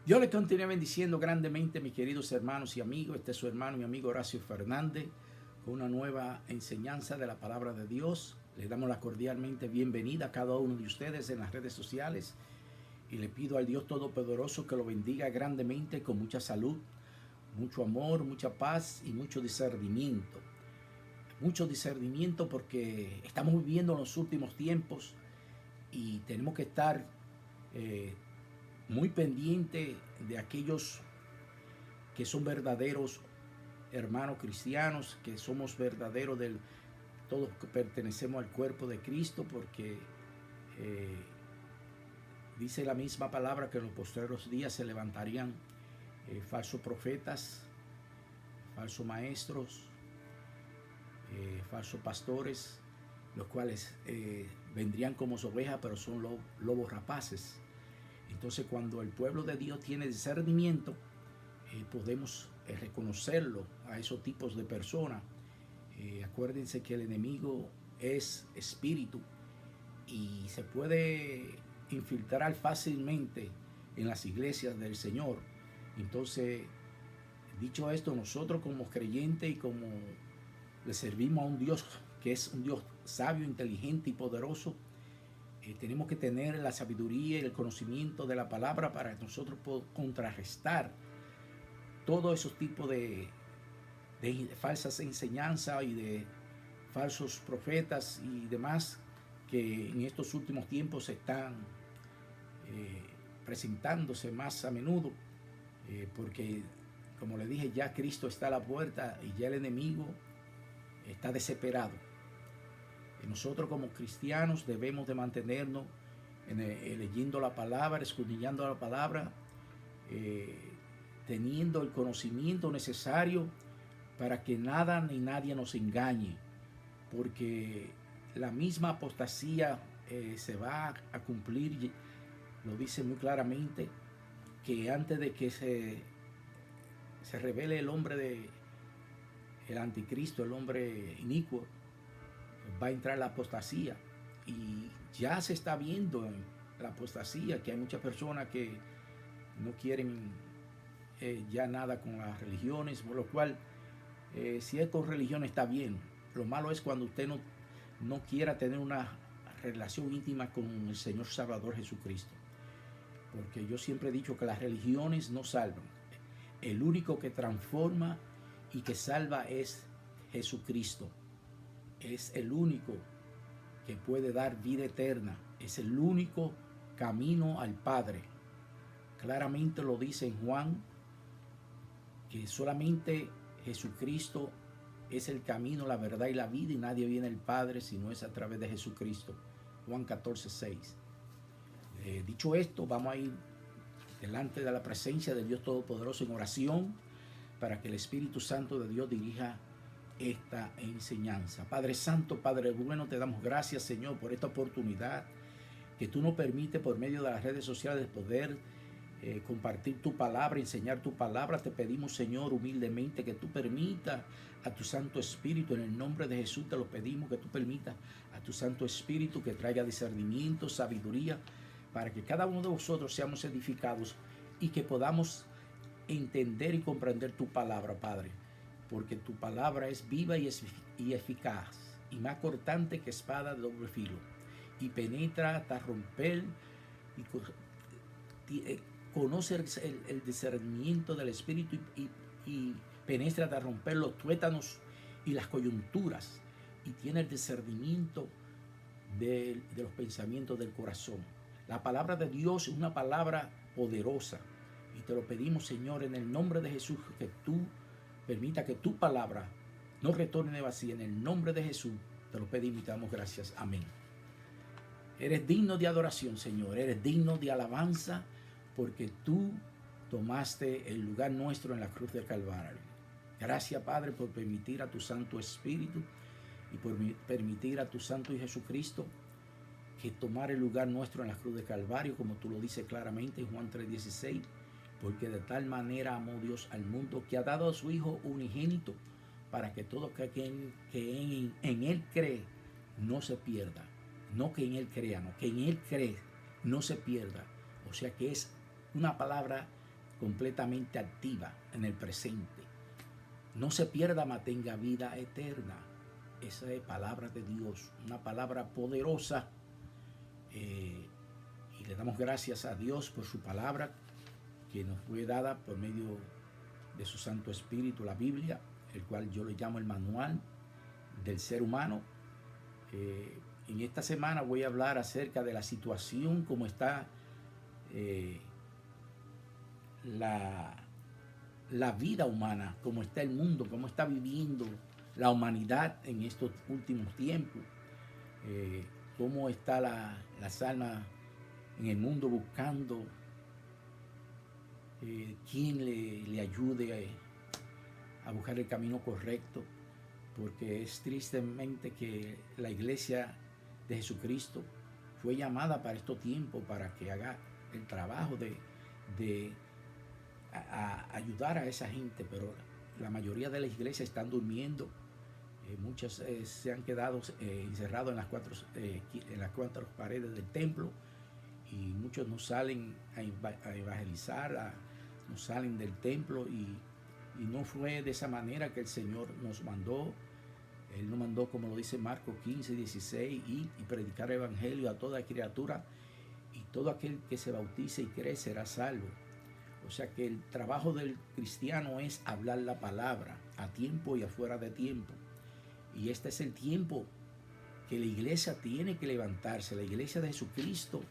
Dios les continúe bendiciendo grandemente, mis queridos hermanos y amigos. Este es su hermano y amigo Horacio Fernández con una nueva enseñanza de la palabra de Dios. Les damos la cordialmente bienvenida a cada uno de ustedes en las redes sociales y le pido al Dios Todopoderoso que lo bendiga grandemente con mucha salud, mucho amor, mucha paz y mucho discernimiento. Mucho discernimiento porque estamos viviendo en los últimos tiempos y tenemos que estar muy pendiente de aquellos que son verdaderos hermanos cristianos, que somos verdaderos todos pertenecemos al cuerpo de Cristo, porque dice la misma palabra que en los postreros días se levantarían falsos profetas, falsos maestros, falsos pastores, los cuales vendrían como ovejas, pero son lobos rapaces. Entonces, cuando el pueblo de Dios tiene discernimiento, podemos reconocerlo a esos tipos de personas. Acuérdense que el enemigo es espíritu y se puede infiltrar fácilmente en las iglesias del Señor. Entonces, dicho esto, nosotros como creyentes y como le servimos a un Dios que es un Dios sabio, inteligente y poderoso, tenemos que tener la sabiduría y el conocimiento de la palabra para nosotros poder contrarrestar todos esos tipos de falsas enseñanzas y de falsos profetas y demás que en estos últimos tiempos están presentándose más a menudo, porque como le dije, ya Cristo está a la puerta y ya el enemigo está desesperado. Nosotros como cristianos debemos de mantenernos leyendo la palabra, escudriñando la palabra, teniendo el conocimiento necesario para que nada ni nadie nos engañe, porque la misma apostasía se va a cumplir, lo dice muy claramente, que antes de que se revele el hombre el anticristo, el hombre inicuo, va a entrar la apostasía. Y ya se está viendo en la apostasía que hay muchas personas que no quieren ya nada con las religiones, por lo cual si es con religión está bien. Lo malo es cuando usted no quiera tener una relación íntima con el Señor Salvador Jesucristo, porque yo siempre he dicho que las religiones no salvan. El único que transforma y que salva es Jesucristo. Es el único que puede dar vida eterna. Es el único camino al Padre. Claramente lo dice en Juan, que solamente Jesucristo es el camino, la verdad y la vida, y nadie viene al Padre si no es a través de Jesucristo. Juan 14:6. Dicho esto, vamos a ir delante de la presencia del Dios Todopoderoso en oración para que el Espíritu Santo de Dios dirija esta enseñanza. Padre Santo, Padre bueno, te damos gracias, Señor, por esta oportunidad que tú nos permites por medio de las redes sociales poder compartir tu palabra, enseñar tu palabra. Te pedimos, Señor, humildemente que tú permitas a tu Santo Espíritu, en el nombre de Jesús te lo pedimos, que tú permitas a tu Santo Espíritu que traiga discernimiento, sabiduría, para que cada uno de nosotros seamos edificados y que podamos entender y comprender tu palabra, Padre, porque tu palabra es viva y eficaz y más cortante que espada de doble filo, y penetra hasta romper y conoce el discernimiento del Espíritu y penetra hasta romper los tuétanos y las coyunturas, y tiene el discernimiento de los pensamientos del corazón. La palabra de Dios es una palabra poderosa y te lo pedimos, Señor, en el nombre de Jesús, que tú permita que tu palabra no retorne vacía. En el nombre de Jesús te lo pedimos y te damos gracias. Amén. Eres digno de adoración, Señor. Eres digno de alabanza, porque tú tomaste el lugar nuestro en la cruz del Calvario. Gracias, Padre, por permitir a tu Santo Espíritu y por permitir a tu Santo y Jesucristo que tomara el lugar nuestro en la cruz del Calvario, como tú lo dices claramente en Juan 3:16. Porque de tal manera amó Dios al mundo, que ha dado a su Hijo unigénito, para que todo aquel que en Él cree no se pierda. No que en Él crea, no, que en Él cree no se pierda. O sea que es una palabra completamente activa en el presente. No se pierda, mas tenga vida eterna. Esa es palabra de Dios, una palabra poderosa. Y le damos gracias a Dios por su palabra que nos fue dada por medio de su Santo Espíritu, la Biblia, el cual yo le llamo el manual del ser humano. En esta semana voy a hablar acerca de la situación, como está la vida humana, cómo está el mundo, cómo está viviendo la humanidad en estos últimos tiempos, cómo está las almas en el mundo buscando quien le ayude a buscar el camino correcto, porque es tristemente que la iglesia de Jesucristo fue llamada para estos tiempos, para que haga el trabajo de ayudar a esa gente, pero la mayoría de las iglesias están durmiendo. Muchas se han quedado encerrados en las cuatro paredes del templo, y muchos no salen a evangelizar, no salen del templo, y no fue de esa manera que el Señor nos mandó. Él nos mandó, como lo dice Marcos 15:16, y predicar el evangelio a toda criatura, y todo aquel que se bautice y cree será salvo. O sea que el trabajo del cristiano es hablar la palabra a tiempo y afuera de tiempo. Y este es el tiempo que la iglesia tiene que levantarse. La iglesia de Jesucristo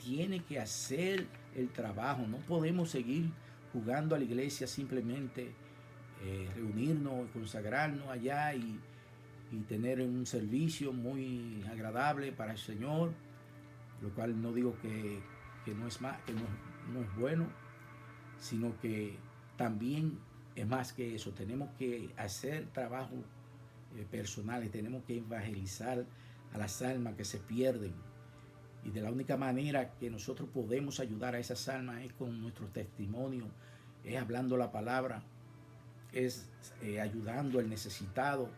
tiene que hacer el trabajo. No podemos seguir jugando a la iglesia, simplemente reunirnos, consagrarnos allá y tener un servicio muy agradable para el Señor, lo cual no digo que no es más, que no es bueno, sino que también es más que eso. Tenemos que hacer trabajo personales, tenemos que evangelizar a las almas que se pierden, y de la única manera que nosotros podemos ayudar a esas almas es con nuestro testimonio, es hablando la palabra, es ayudando al necesitado,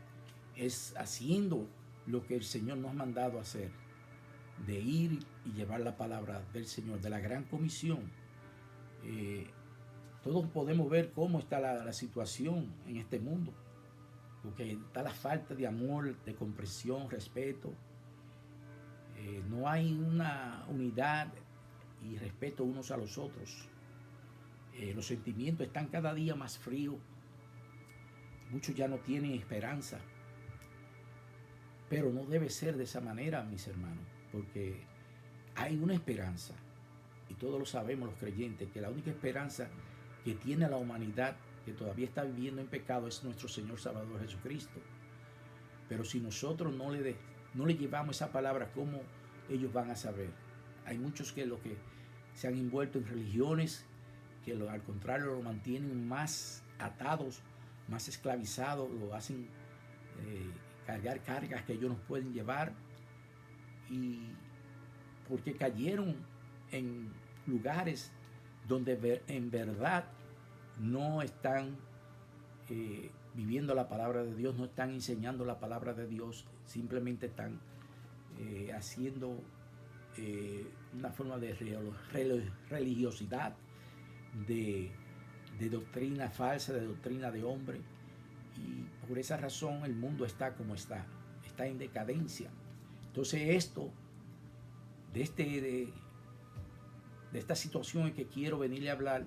es haciendo lo que el Señor nos ha mandado a hacer, de ir y llevar la palabra del Señor, de la gran comisión. Todos podemos ver cómo está la situación en este mundo, porque está la falta de amor, de comprensión, respeto. No hay una unidad y respeto unos a los otros. Los sentimientos están cada día más fríos. Muchos ya no tienen esperanza. Pero no debe ser de esa manera, mis hermanos, porque hay una esperanza, y todos lo sabemos los creyentes, que la única esperanza que tiene la humanidad que todavía está viviendo en pecado es nuestro Señor Salvador Jesucristo. Pero si nosotros no le llevamos esa palabra, ¿cómo ellos van a saber? Hay muchos que se han envuelto en religiones que al contrario lo mantienen más atados, más esclavizados, lo hacen cargar cargas que ellos no pueden llevar, y porque cayeron en lugares donde en verdad no están viviendo la palabra de Dios, no están enseñando la palabra de Dios, simplemente están haciendo una forma de religiosidad, de doctrina falsa, de doctrina de hombre. Y por esa razón el mundo está como está en decadencia. Entonces de esta situación en que quiero venirle a hablar,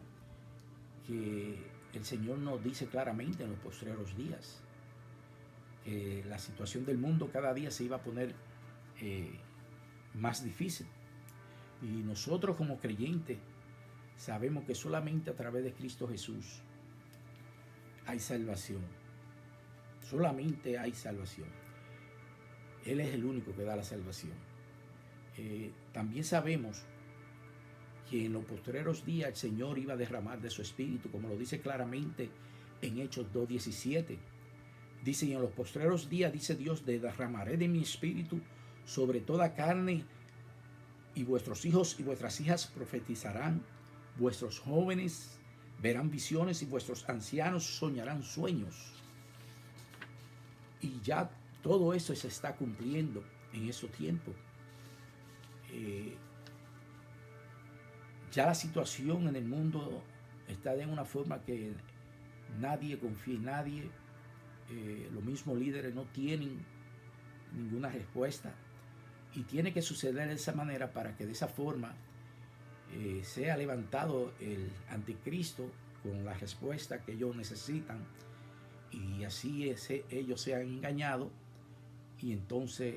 que el Señor nos dice claramente en los postreros días que la situación del mundo cada día se iba a poner más difícil. Y nosotros como creyentes sabemos que solamente a través de Cristo Jesús hay salvación. Solamente hay salvación. Él es el único que da la salvación. También sabemos que en los postreros días el Señor iba a derramar de su espíritu, como lo dice claramente en Hechos 2:17. Dice: y en los postreros días, dice Dios, derramaré de mi espíritu sobre toda carne, y vuestros hijos y vuestras hijas profetizarán, vuestros jóvenes verán visiones, y vuestros ancianos soñarán sueños. Y ya todo eso se está cumpliendo en esos tiempos. Ya la situación en el mundo está de una forma que nadie confía en nadie. Los mismos líderes no tienen ninguna respuesta. Y tiene que suceder de esa manera para que de esa forma sea levantado el anticristo con la respuesta que ellos necesitan. Y así ellos sean engañados y entonces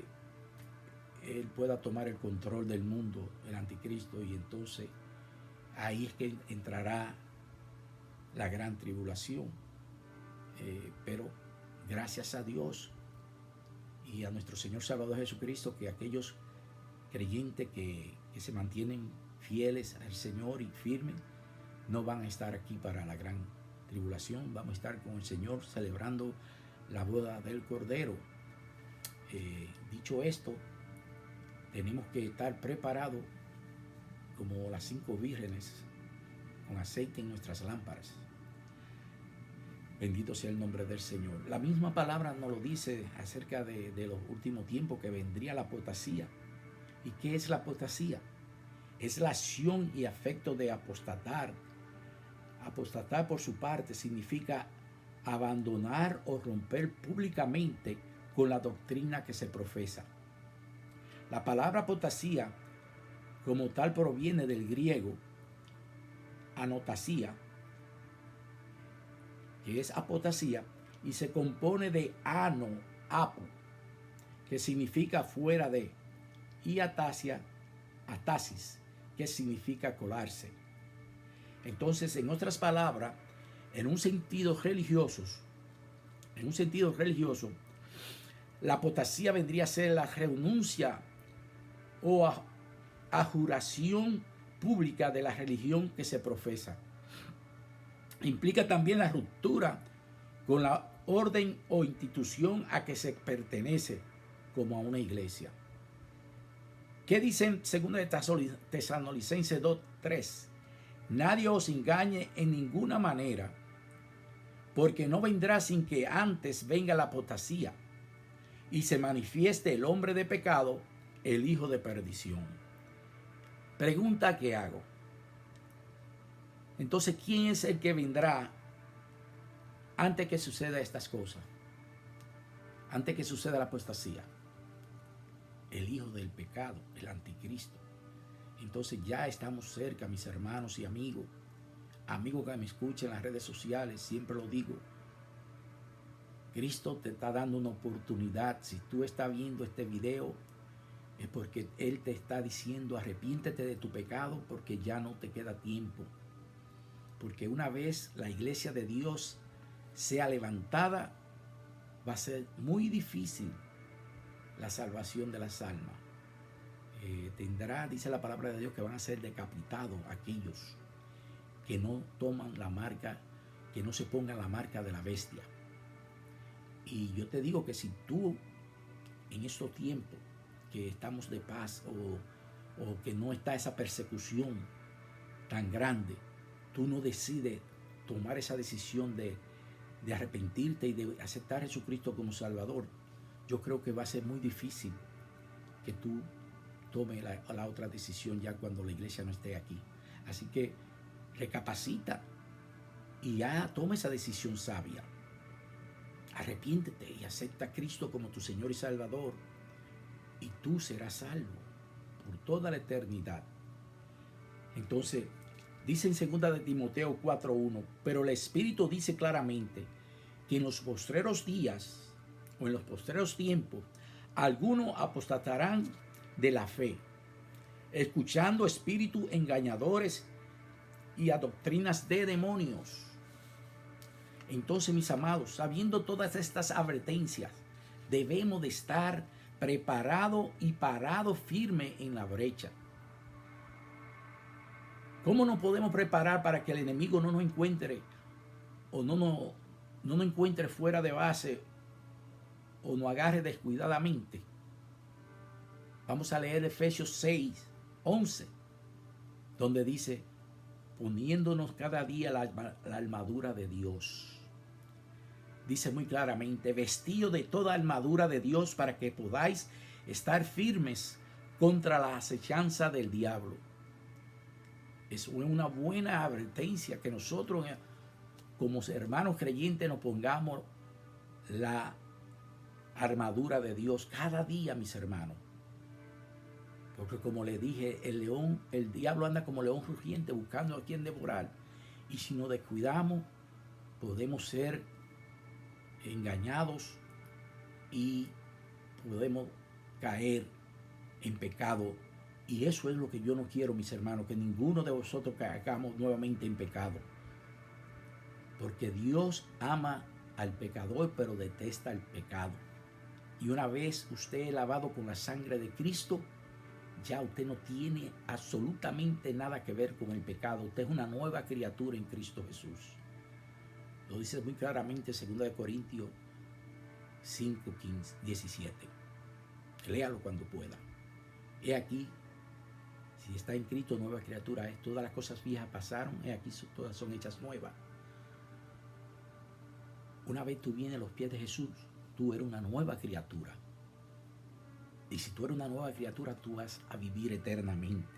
él pueda tomar el control del mundo, el anticristo, y entonces ahí es que entrará la gran tribulación. Pero gracias a Dios y a nuestro Señor Salvador Jesucristo, que aquellos creyentes que se mantienen fieles al Señor y firmes, no van a estar aquí para la gran tribulación. Vamos a estar con el Señor celebrando la boda del Cordero. Dicho esto, tenemos que estar preparados como las 5 vírgenes con aceite en nuestras lámparas. Bendito sea el nombre del Señor. La misma palabra nos lo dice acerca de los últimos tiempos, que vendría la apostasía. ¿Y qué es la apostasía? Es la acción y afecto de apostatar. Apostatar, por su parte, significa abandonar o romper públicamente con la doctrina que se profesa. La palabra apostasía como tal proviene del griego anotasía, que es apostasía, y se compone de ano, apo, que significa fuera de, y atasia, atasis, que significa colarse. Entonces, en otras palabras, en un sentido religioso, la apostasía vendría a ser la renuncia o adjuración pública de la religión que se profesa. Implica también la ruptura con la orden o institución a que se pertenece, como a una iglesia. ¿Qué dicen 2 Tesalonicenses 2:3? Nadie os engañe en ninguna manera, porque no vendrá sin que antes venga la apostasía y se manifieste el hombre de pecado, el hijo de perdición. Pregunta que hago. Entonces, ¿quién es el que vendrá antes que suceda estas cosas? Antes que suceda la apostasía. El hijo del pecado, el anticristo. Entonces ya estamos cerca, mis hermanos y amigos. Amigos que me escuchen en las redes sociales, siempre lo digo. Cristo te está dando una oportunidad. Si tú estás viendo este video, es porque Él te está diciendo: arrepiéntete de tu pecado, porque ya no te queda tiempo. Porque una vez la iglesia de Dios sea levantada, va a ser muy difícil la salvación de las almas. Tendrá, dice la palabra de Dios, que van a ser decapitados aquellos que no toman la marca, que no se pongan la marca de la bestia. Y yo te digo que si tú en estos tiempos que estamos de paz o que no está esa persecución tan grande, tú no decides tomar esa decisión de arrepentirte y de aceptar a Jesucristo como Salvador, yo creo que va a ser muy difícil que tú tomes la otra decisión ya cuando la iglesia no esté aquí. Así que recapacita y ya toma esa decisión sabia. Arrepiéntete y acepta a Cristo como tu Señor y Salvador, y tú serás salvo por toda la eternidad. Entonces, dice en 2 Timoteo 4:1, pero el Espíritu dice claramente que en los postreros días o en los postreros tiempos algunos apostatarán de la fe, escuchando espíritus engañadores y a doctrinas de demonios. Entonces, mis amados, sabiendo todas estas advertencias, debemos de estar preparados y parados firme en la brecha. ¿Cómo nos podemos preparar para que el enemigo no nos encuentre o no nos encuentre fuera de base o nos agarre descuidadamente? Vamos a leer Efesios 6:11, donde dice: poniéndonos cada día la armadura de Dios. Dice muy claramente: vestido de toda armadura de Dios para que podáis estar firmes contra la acechanza del diablo. Es una buena advertencia que nosotros, como hermanos creyentes, nos pongamos la armadura de Dios cada día, mis hermanos. Porque como le dije, el diablo anda como león rugiente buscando a quien devorar. Y si nos descuidamos, podemos ser engañados y podemos caer en pecado. Y eso es lo que yo no quiero, mis hermanos, que ninguno de vosotros caigamos nuevamente en pecado. Porque Dios ama al pecador, pero detesta el pecado. Y una vez usted es lavado con la sangre de Cristo, ya usted no tiene absolutamente nada que ver con el pecado. Usted es una nueva criatura en Cristo Jesús. Lo dice muy claramente 2 Corintios 5, 15, 17. Léalo cuando pueda. He aquí, si está en Cristo, nueva criatura es. Todas las cosas viejas pasaron, he aquí todas son hechas nuevas. Una vez tú vienes a los pies de Jesús, tú eres una nueva criatura. Y si tú eres una nueva criatura, tú vas a vivir eternamente.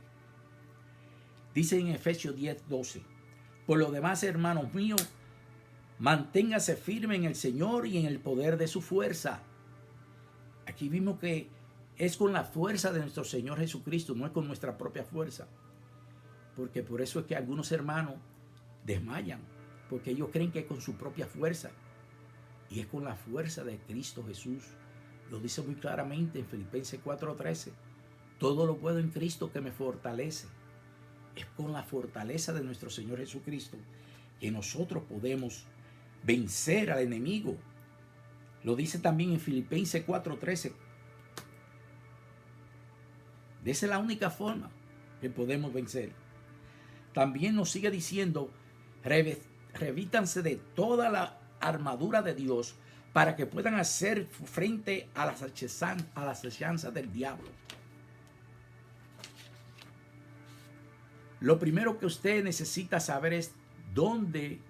Dice en Efesios 10, 12. Por lo demás, hermanos míos, manténgase firme en el Señor y en el poder de su fuerza. Aquí vimos que es con la fuerza de nuestro Señor Jesucristo, no es con nuestra propia fuerza. Porque por eso es que algunos hermanos desmayan, porque ellos creen que es con su propia fuerza. Y es con la fuerza de Cristo Jesús. Lo dice muy claramente en Filipenses 4:13. Todo lo puedo en Cristo que me fortalece. Es con la fortaleza de nuestro Señor Jesucristo que nosotros podemos vencer al enemigo. Lo dice también en Filipenses 4:13. Esa es la única forma que podemos vencer. También nos sigue diciendo, revístanse de toda la armadura de Dios para que puedan hacer frente a las acechanzas del diablo. Lo primero que usted necesita saber es dónde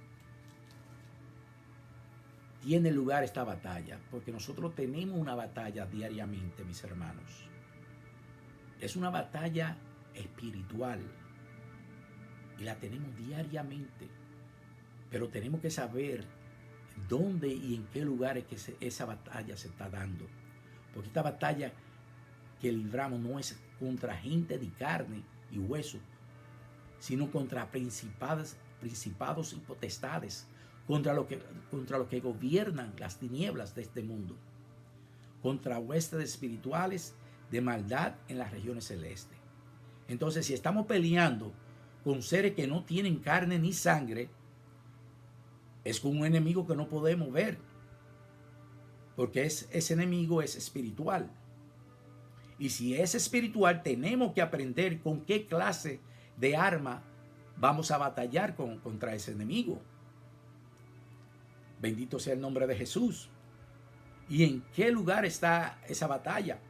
tiene lugar esta batalla, porque nosotros tenemos una batalla diariamente, mis hermanos. Es una batalla espiritual y la tenemos diariamente, pero tenemos que saber dónde y en qué lugares que esa batalla se está dando, porque esta batalla que libramos no es contra gente de carne y hueso, sino contra principados y potestades, contra lo que gobiernan las tinieblas de este mundo, contra huestes espirituales de maldad en las regiones celestes. Entonces, si estamos peleando con seres que no tienen carne ni sangre, es con un enemigo que no podemos ver, porque ese enemigo es espiritual. Y si es espiritual, tenemos que aprender con qué clase de arma vamos a batallar contra ese enemigo. Bendito sea el nombre de Jesús. ¿Y en qué lugar está esa batalla?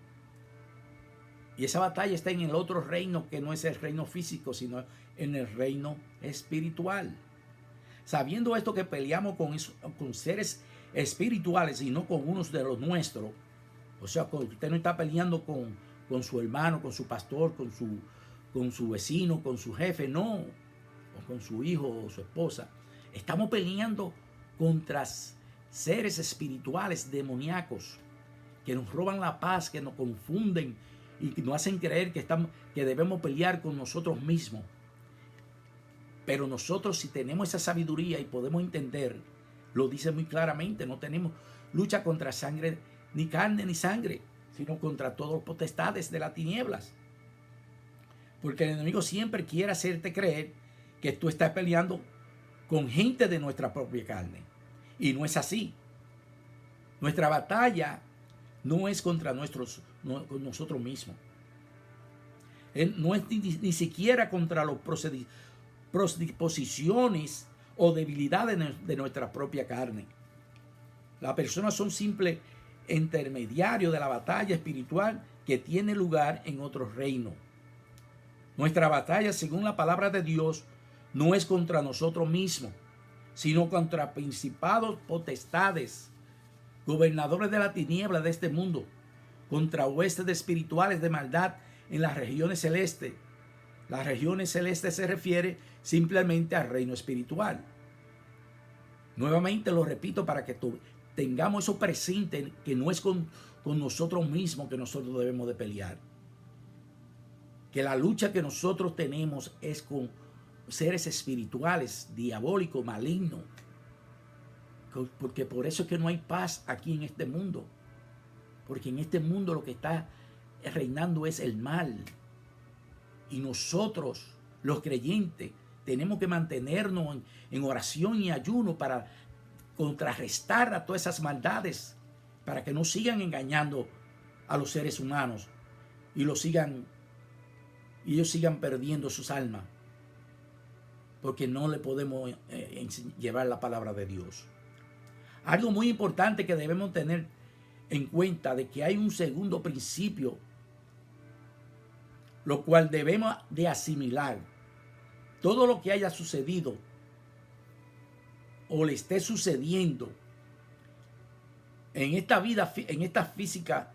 Y esa batalla está en el otro reino, que no es el reino físico, sino en el reino espiritual. Sabiendo esto, que peleamos con seres espirituales y no con unos de los nuestros. O sea, usted no está peleando con su hermano, con su pastor, con su vecino, con su jefe, no. O con su hijo o su esposa. Estamos peleando contra seres espirituales demoníacos que nos roban la paz, que nos confunden y que nos hacen creer que debemos pelear con nosotros mismos. Pero nosotros, si tenemos esa sabiduría y podemos entender, lo dice muy claramente, no tenemos lucha contra sangre, ni carne ni sangre, sino contra todos los potestades de las tinieblas. Porque el enemigo siempre quiere hacerte creer que tú estás peleando con gente de nuestra propia carne. Y no es así. Nuestra batalla no es contra nosotros mismos. No es ni siquiera contra los predisposiciones o debilidades de nuestra propia carne. Las personas son simples intermediarios de la batalla espiritual que tiene lugar en otro reino. Nuestra batalla, según la palabra de Dios, no es contra nosotros mismos, sino contra principados, potestades, gobernadores de la tiniebla de este mundo, contra huestes espirituales de maldad en las regiones celestes. Las regiones celestes se refiere simplemente al reino espiritual. Nuevamente lo repito para que tengamos eso presente, que no es con nosotros mismos que nosotros debemos de pelear. Que la lucha que nosotros tenemos es con seres espirituales, diabólicos, malignos. Porque por eso es que no hay paz aquí en este mundo. Porque en este mundo lo que está reinando es el mal. Y nosotros, los creyentes, tenemos que mantenernos en oración y ayuno para contrarrestar a todas esas maldades, para que no sigan engañando a los seres humanos y ellos sigan perdiendo sus almas, porque no le podemos llevar la palabra de Dios. Algo muy importante que debemos tener en cuenta de que hay un segundo principio, lo cual debemos de asimilar. Todo lo que haya sucedido o le esté sucediendo en esta vida física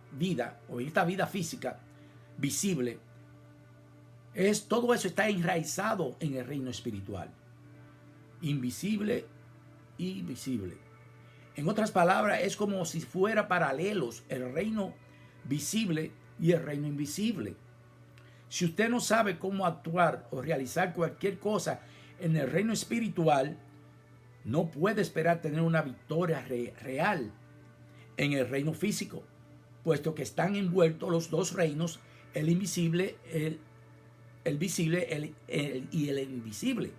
visible, todo eso está enraizado en el reino espiritual, invisible y visible. En otras palabras, es como si fuera paralelos el reino visible y el reino invisible. Si usted no sabe cómo actuar o realizar cualquier cosa en el reino espiritual, no puede esperar tener una victoria real en el reino físico, puesto que están envueltos los dos reinos, el invisible, el visible y el invisible.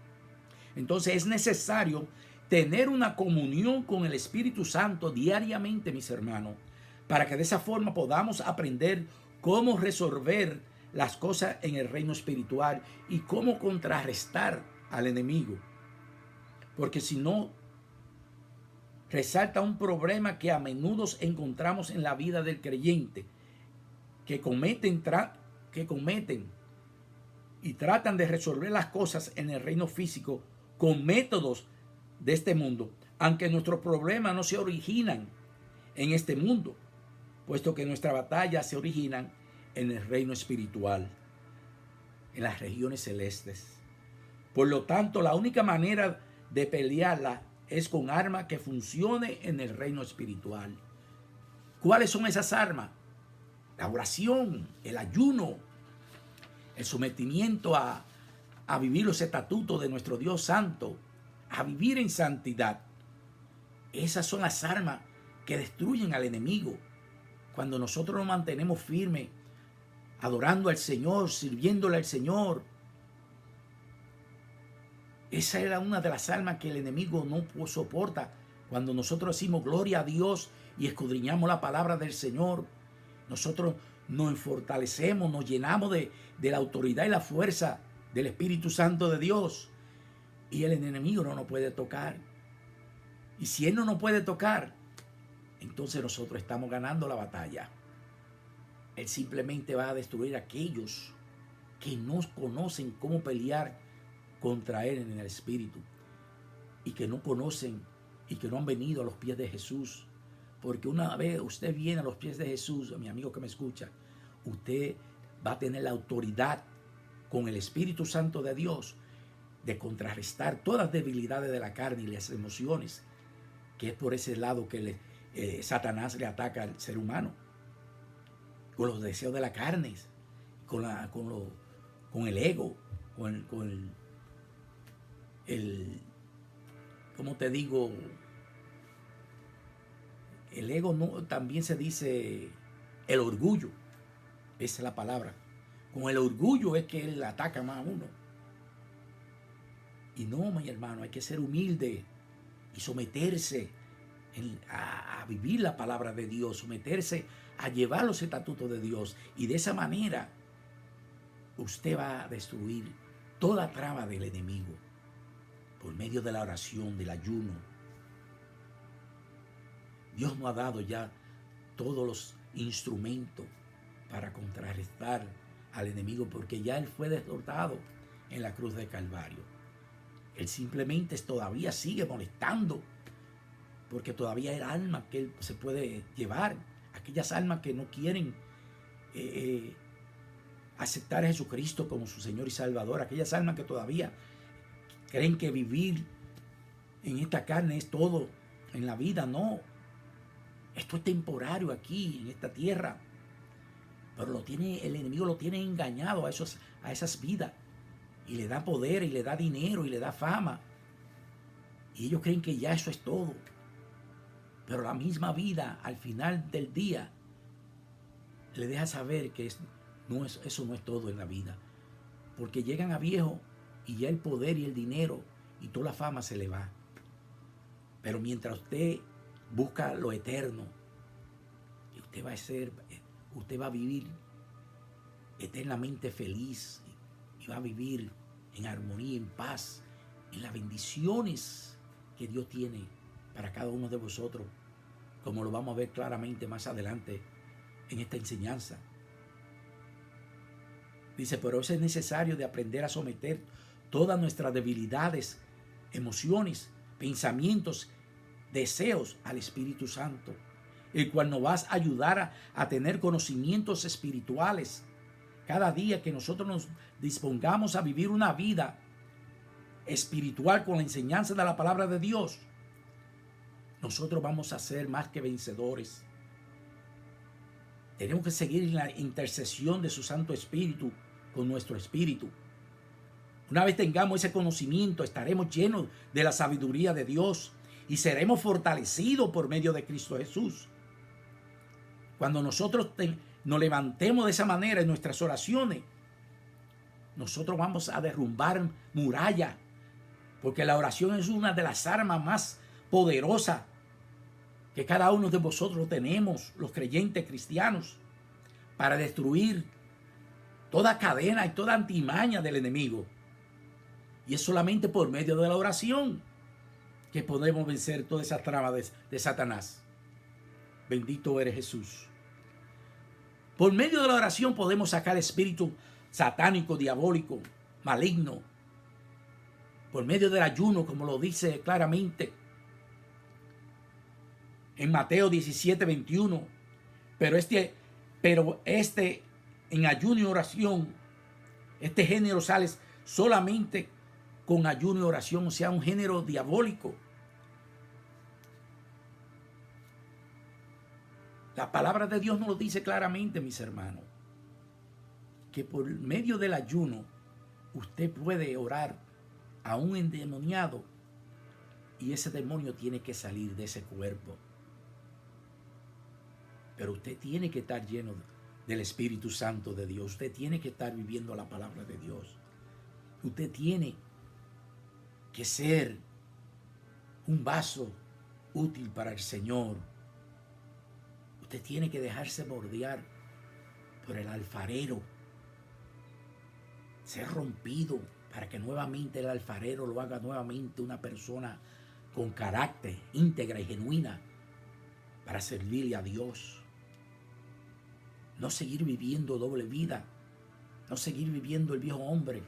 Entonces es necesario tener una comunión con el Espíritu Santo diariamente, mis hermanos, para que de esa forma podamos aprender cómo resolver las cosas en el reino espiritual y cómo contrarrestar al enemigo. Porque si no, resalta un problema que a menudo encontramos en la vida del creyente, que cometen y tratan de resolver las cosas en el reino físico con métodos de este mundo, aunque nuestros problemas no se originan en este mundo, puesto que nuestras batallas se originan en el reino espiritual, en las regiones celestes. Por lo tanto, la única manera de pelearla es con armas que funcionen en el reino espiritual. ¿Cuáles son esas armas? La oración, el ayuno, el sometimiento a vivir los estatutos de nuestro Dios Santo, a vivir en santidad. Esas son las armas que destruyen al enemigo. Cuando nosotros nos mantenemos firmes, adorando al Señor, sirviéndole al Señor. Esa era una de las armas que el enemigo no soporta. Cuando nosotros decimos gloria a Dios y escudriñamos la palabra del Señor, nosotros nos fortalecemos, nos llenamos de la autoridad y la fuerza del Espíritu Santo de Dios. Y el enemigo no nos puede tocar. Y si él no nos puede tocar, entonces nosotros estamos ganando la batalla. Él simplemente va a destruir a aquellos que no conocen cómo pelear contra él en el espíritu, y que no conocen y que no han venido a los pies de Jesús. Porque una vez usted viene a los pies de Jesús, mi amigo que me escucha, usted va a tener la autoridad con el Espíritu Santo de Dios de contrarrestar todas las debilidades de la carne y las emociones, que es por ese lado que Satanás le ataca al ser humano, con los deseos de la carne, con el ego, ¿cómo te digo? El ego también se dice el orgullo. Esa es la palabra. Con el orgullo es que él ataca más a uno. Y no, mi hermano, hay que ser humilde y someterse a vivir la palabra de Dios, someterse a llevar los estatutos de Dios. Y de esa manera usted va a destruir toda trama del enemigo por medio de la oración, del ayuno. Dios nos ha dado ya todos los instrumentos para contrarrestar al enemigo, porque ya él fue derrotado en la cruz de Calvario. Él simplemente todavía sigue molestando, porque todavía hay almas que él se puede llevar, aquellas almas que no quieren aceptar a Jesucristo como su Señor y Salvador. Aquellas almas que todavía creen que vivir en esta carne es todo en la vida. No. Esto es temporario aquí, en esta tierra. Pero el enemigo lo tiene engañado a esas vidas. Y le da poder, y le da dinero, y le da fama. Y ellos creen que ya eso es todo. Pero la misma vida, al final del día, le deja saber que eso no es todo en la vida. Porque llegan a viejo y ya el poder y el dinero y toda la fama se le va. Pero mientras usted busca lo eterno, usted va a vivir eternamente feliz y va a vivir en armonía, en paz, en las bendiciones que Dios tiene para cada uno de vosotros, como lo vamos a ver claramente más adelante en esta enseñanza. Dice, pero eso es necesario de aprender a someter todas nuestras debilidades, emociones, pensamientos, deseos al Espíritu Santo, el cual nos va a ayudar a tener conocimientos espirituales. Cada día que nosotros nos dispongamos a vivir una vida espiritual con la enseñanza de la palabra de Dios, nosotros vamos a ser más que vencedores. Tenemos que seguir en la intercesión de su Santo Espíritu con nuestro espíritu. Una vez tengamos ese conocimiento, estaremos llenos de la sabiduría de Dios y seremos fortalecidos por medio de Cristo Jesús. Cuando nosotros nos levantemos de esa manera en nuestras oraciones, nosotros vamos a derrumbar murallas, porque la oración es una de las armas más poderosas que cada uno de vosotros tenemos, los creyentes cristianos, para destruir toda cadena y toda antimaña del enemigo. Y es solamente por medio de la oración que podemos vencer todas esas tramas de Satanás. Bendito eres Jesús. Por medio de la oración podemos sacar espíritu satánico, diabólico, maligno. Por medio del ayuno, como lo dice claramente en Mateo 17, 21. Pero en ayuno y oración, este género sale solamente con ayuno y oración, o sea, un género diabólico. La palabra de Dios nos lo dice claramente, mis hermanos, que por medio del ayuno usted puede orar a un endemoniado y ese demonio tiene que salir de ese cuerpo. Pero usted tiene que estar lleno del Espíritu Santo de Dios. Usted tiene que estar viviendo la palabra de Dios. Usted tiene que ser un vaso útil para el Señor. Usted tiene que dejarse bordear por el alfarero, ser rompido para que nuevamente el alfarero lo haga nuevamente una persona con carácter, íntegra y genuina para servirle a Dios. No seguir viviendo doble vida, no seguir viviendo el viejo hombre.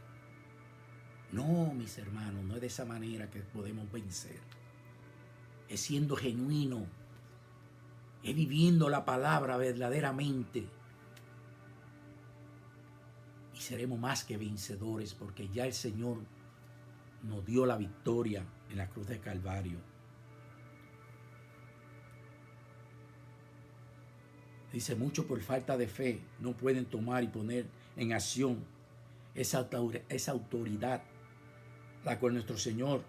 No, mis hermanos, no es de esa manera que podemos vencer. Es siendo genuino, es viviendo la palabra verdaderamente. Y seremos más que vencedores porque ya el Señor nos dio la victoria en la cruz de Calvario. Dice, mucho por falta de fe no pueden tomar y poner en acción esa autoridad, la cual nuestro Señor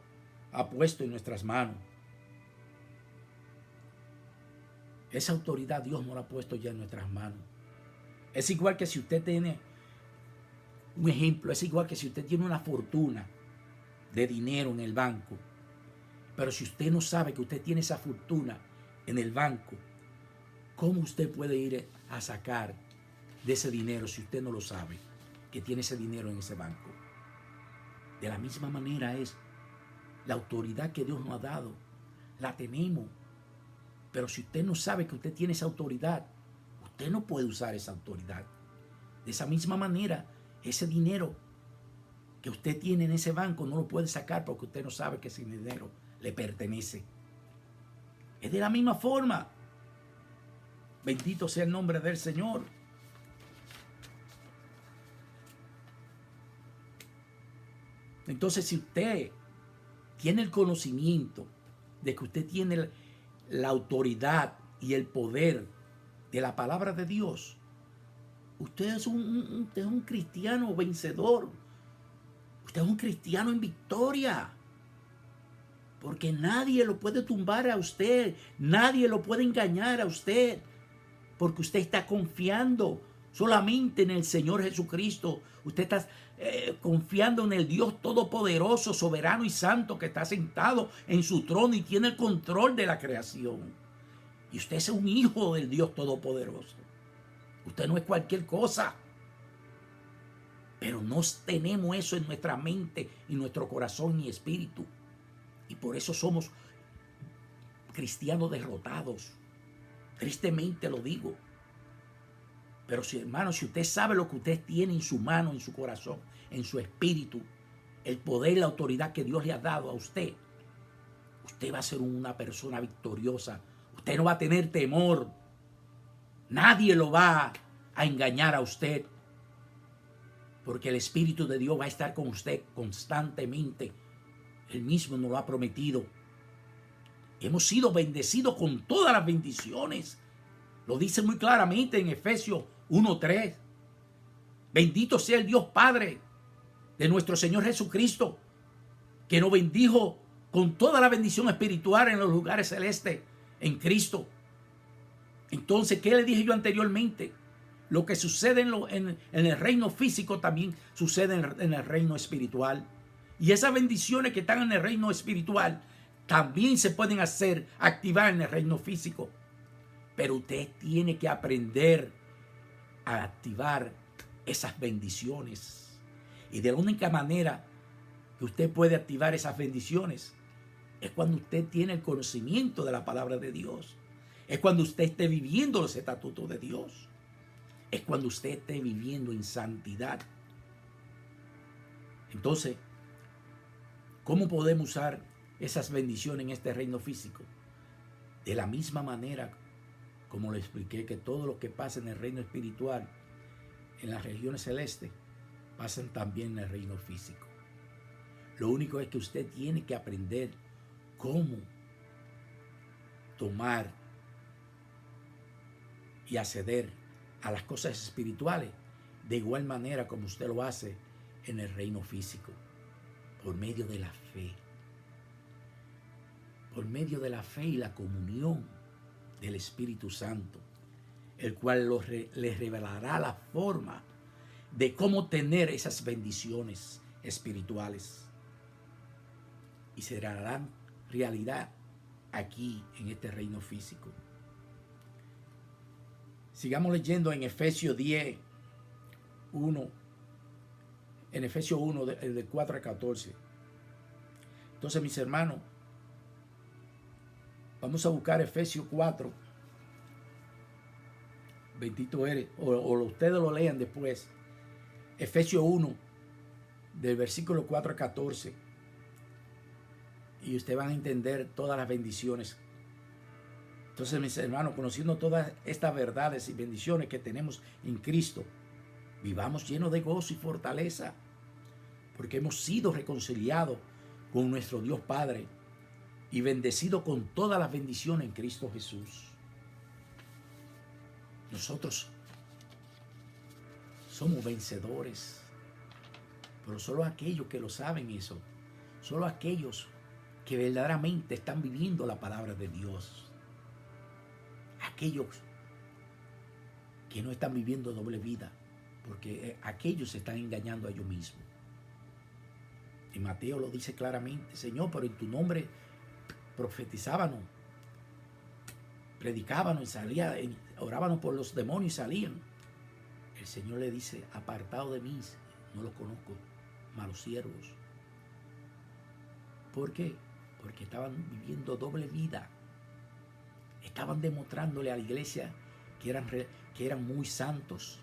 ha puesto en nuestras manos. Esa autoridad Dios nos la ha puesto ya en nuestras manos. Es igual que si usted tiene un ejemplo, es igual que si usted tiene una fortuna de dinero en el banco, pero si usted no sabe que usted tiene esa fortuna en el banco, ¿cómo usted puede ir a sacar de ese dinero si usted no lo sabe, que tiene ese dinero en ese banco? De la misma manera es la autoridad que Dios nos ha dado, la tenemos. Pero si usted no sabe que usted tiene esa autoridad, usted no puede usar esa autoridad. De esa misma manera, ese dinero que usted tiene en ese banco no lo puede sacar porque usted no sabe que ese dinero le pertenece. Es de la misma forma. Bendito sea el nombre del Señor. Entonces, si usted tiene el conocimiento de que usted tiene la autoridad y el poder de la palabra de Dios, usted es un cristiano vencedor. Usted es un cristiano en victoria. Porque nadie lo puede tumbar a usted. Nadie lo puede engañar a usted. Porque usted está confiando solamente en el Señor Jesucristo. Usted está confiando en el Dios todopoderoso, soberano y santo, que está sentado en su trono y tiene el control de la creación. Y usted es un hijo del Dios todopoderoso. Usted no es cualquier cosa. Pero no tenemos eso en nuestra mente, en nuestro corazón y espíritu. Y por eso somos cristianos derrotados. Tristemente lo digo. Pero si, hermano, si usted sabe lo que usted tiene en su mano, en su corazón, en su espíritu, el poder y la autoridad que Dios le ha dado a usted, usted va a ser una persona victoriosa. Usted no va a tener temor. Nadie lo va a engañar a usted. Porque el Espíritu de Dios va a estar con usted constantemente. Él mismo nos lo ha prometido. Hemos sido bendecidos con todas las bendiciones. Lo dice muy claramente en Efesios 1:3. Bendito sea el Dios Padre de nuestro Señor Jesucristo, que nos bendijo con toda la bendición espiritual en los lugares celestes en Cristo. Entonces, ¿qué le dije yo anteriormente? Lo que sucede en el reino físico también sucede en el reino espiritual. Y esas bendiciones que están en el reino espiritual también se pueden activar en el reino físico. Pero usted tiene que aprender a activar esas bendiciones. Y de la única manera que usted puede activar esas bendiciones es cuando usted tiene el conocimiento de la palabra de Dios. Es cuando usted esté viviendo los estatutos de Dios. Es cuando usted esté viviendo en santidad. Entonces, ¿cómo podemos usar esas bendiciones en este reino físico? De la misma manera, como le expliqué, que todo lo que pasa en el reino espiritual, en las regiones celestes, pasan también en el reino físico. Lo único es que usted tiene que aprender cómo tomar y acceder a las cosas espirituales de igual manera como usted lo hace en el reino físico, por medio de la fe. Por medio de la fe y la comunión del Espíritu Santo, el cual les revelará la forma de cómo tener esas bendiciones espirituales y se harán realidad aquí en este reino físico. Sigamos leyendo en Efesios 10, 1, en Efesios 1, de 4 a 14. Entonces, mis hermanos, vamos a buscar Efesios 4. Bendito eres. O ustedes lo lean después. Efesios 1, del versículo 4 a 14. Y ustedes van a entender todas las bendiciones. Entonces, mis hermanos, conociendo todas estas verdades y bendiciones que tenemos en Cristo, vivamos llenos de gozo y fortaleza, porque hemos sido reconciliados con nuestro Dios Padre y bendecidos con todas las bendiciones en Cristo Jesús. Nosotros somos vencedores, pero solo aquellos que lo saben eso, solo aquellos que verdaderamente están viviendo la palabra de Dios. Aquellos que no están viviendo doble vida, porque aquellos se están engañando a ellos mismos. Y Mateo lo dice claramente: Señor, pero en tu nombre profetizábamos, predicábamos y orábamos por los demonios y salían. El Señor le dice: apartado de mí, no los conozco, malos siervos. ¿Por qué? Porque estaban viviendo doble vida. Estaban demostrándole a la iglesia que eran muy santos,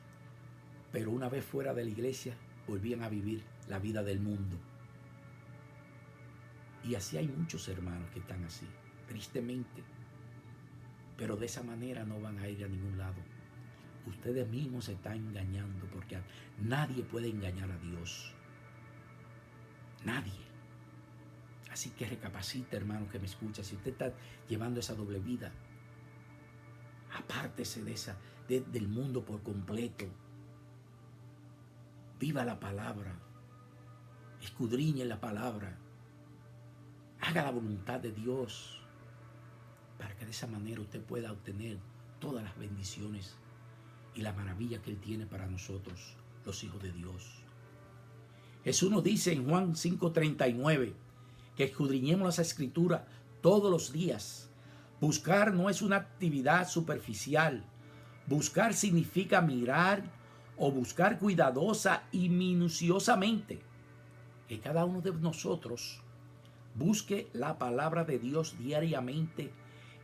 pero una vez fuera de la iglesia volvían a vivir la vida del mundo. Y así hay muchos hermanos que están así, tristemente. Pero de esa manera no van a ir a ningún lado. Ustedes mismos se están engañando, porque nadie puede engañar a Dios. Nadie. Así que recapacita, hermano, que me escucha. Si usted está llevando esa doble vida, apártese del mundo por completo. Viva la palabra. Escudriñe la palabra. Haga la voluntad de Dios, para que de esa manera usted pueda obtener todas las bendiciones y la maravilla que Él tiene para nosotros, los hijos de Dios. Jesús nos dice en Juan 5:39 que escudriñemos las Escrituras todos los días. Buscar no es una actividad superficial. Buscar significa mirar o buscar cuidadosa y minuciosamente. Que cada uno de nosotros busque la palabra de Dios diariamente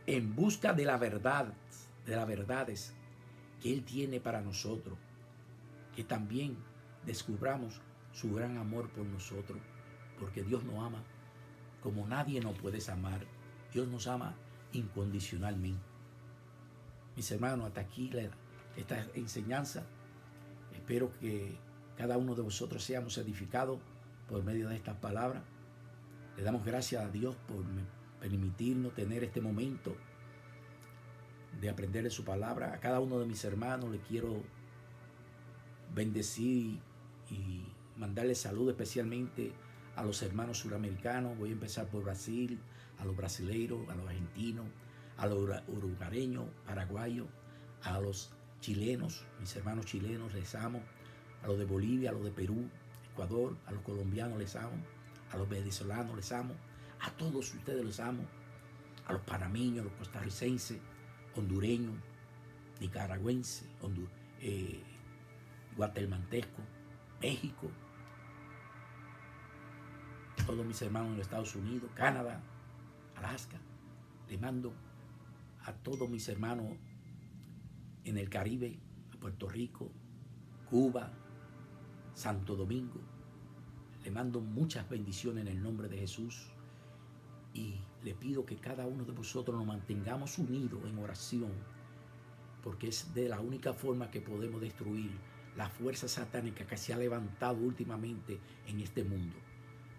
en busca de la verdad, de las verdades que Él tiene para nosotros. Que también descubramos su gran amor por nosotros, porque Dios nos ama como nadie nos puede amar. Dios nos ama incondicionalmente. Mis hermanos, hasta aquí esta enseñanza. Espero que cada uno de vosotros seamos edificados por medio de estas palabras. Le damos gracias a Dios por permitirnos tener este momento de aprender de su palabra. A cada uno de mis hermanos le quiero bendecir y mandarle salud especialmente a los hermanos suramericanos. Voy a empezar por Brasil, a los brasileiros, a los argentinos, a los uruguareños, paraguayos, a los chilenos, mis hermanos chilenos les amo, a los de Bolivia, a los de Perú, Ecuador, a los colombianos les amo, a los venezolanos les amo, a todos ustedes les amo, a los panameños, a los costarricenses, hondureños, nicaragüenses, guatemaltecos, México, todos mis hermanos en los Estados Unidos, Canadá, Alaska. Le mando a todos mis hermanos en el Caribe, a Puerto Rico, Cuba, Santo Domingo. Le mando muchas bendiciones en el nombre de Jesús y le pido que cada uno de vosotros nos mantengamos unidos en oración, porque es de la única forma que podemos destruir la fuerza satánica que se ha levantado últimamente en este mundo.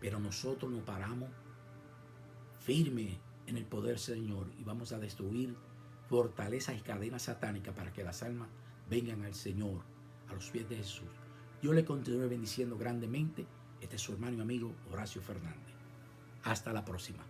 Pero nosotros nos paramos firme en el poder del Señor y vamos a destruir fortalezas y cadenas satánicas para que las almas vengan al Señor, a los pies de Jesús. Yo le continúe bendiciendo grandemente. Este es su hermano y amigo Horacio Fernández. Hasta la próxima.